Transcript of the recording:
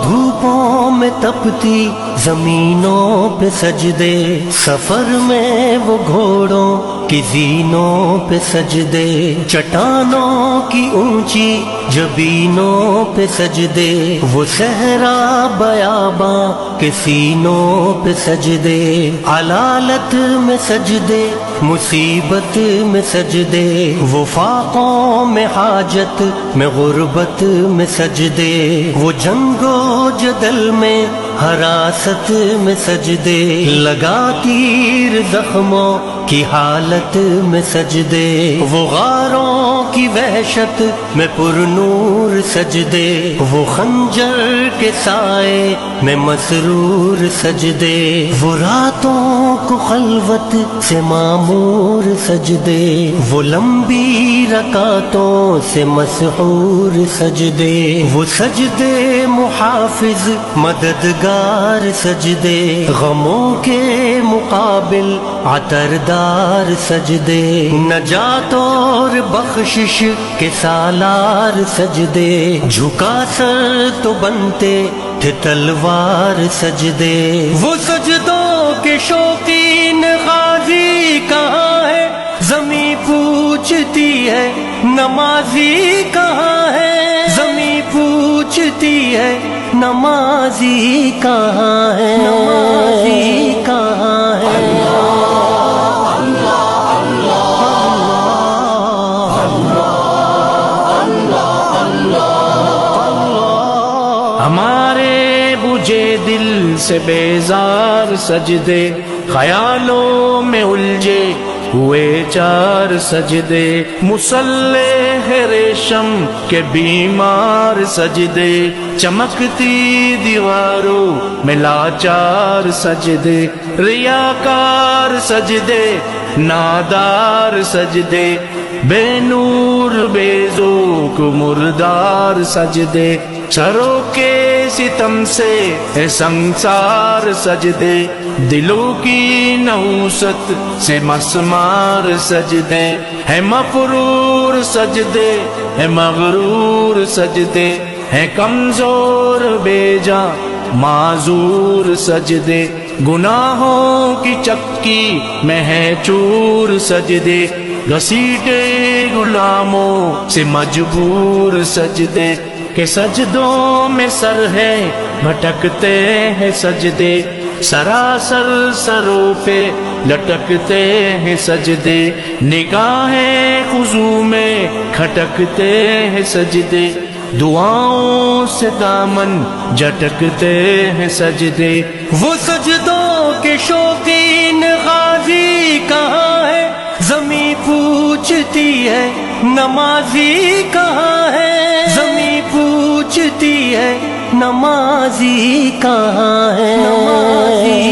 دھوپوں میں تپتی زمینوں پہ سجدے، سفر میں وہ گھوڑوں کی زینوں پہ سجدے، چٹانوں کی اونچی جبینوں پہ سجدے، وہ صحرا بیاباں کے سینوں پہ سجدے، علالت میں سجدے مصیبت میں سجدے، وہ فاقوں میں حاجت میں غربت میں سجدے، وہ جنگ و جدل میں حراست میں سجدے، لگا تیر زخموں کی حالت میں سجدے، وہ غاروں کی وحشت میں پر نور سجدے، وہ خنجر کے سائے میں مسرور سجدے، وہ راتوں کو خلوت سے معمور سجدے، وہ لمبی رکعتوں سے مسحور سجدے، وہ سجدے محافظ مددگار سجدے، غموں کے مقابل عطردار سجدے، نجات اور بخشش کے سالار سجدے، جھکا سر تو بنتے تھے تلوار سجدے، وہ سجدوں کے شوقین غازی کہاں ہے، زمیں پوچھتی ہے نمازی کہاں ہے، زمیں پوچھتی ہے نمازی کہاں ہے، نمازی کہاں ہے۔ ہمارے بجھے دل سے بیزار سجدے، خیالوں میں الجھے ہوئے چار سجدے، مصلح ریشم کے بیمار سجدے، چمکتی دیواروں میں لاچار سجدے، ریاکار سجدے نادار سجدے، بے نور بے ذوق مردار سجدے، سروں کے ستم سے ہے سنسار سجدے، دلوں کی نحوست سے مسمار سجدے، ہے مفرور سجدے ہے مغرور سجدے، ہے کمزور بے جاں معذور سجدے، گناہوں کی چکی میں ہے چور سجدے، گھسیٹے غلاموں سے مجبور سجدے، کہ سجدوں میں سر ہے بھٹکتے ہیں سجدے، سراسر سروں پہ لٹکتے ہیں سجدے، نگاہیں خضوع میں کھٹکتے ہیں سجدے، دعاؤں سے دامن جھٹکتے ہیں سجدے، وہ سجدوں کے شوقین غازی کہاں ہے، زمیں پوچھتی ہے نمازی کہاں ہے، زمیں پوچھتی ہے نمازی کہاں ہے، نمازی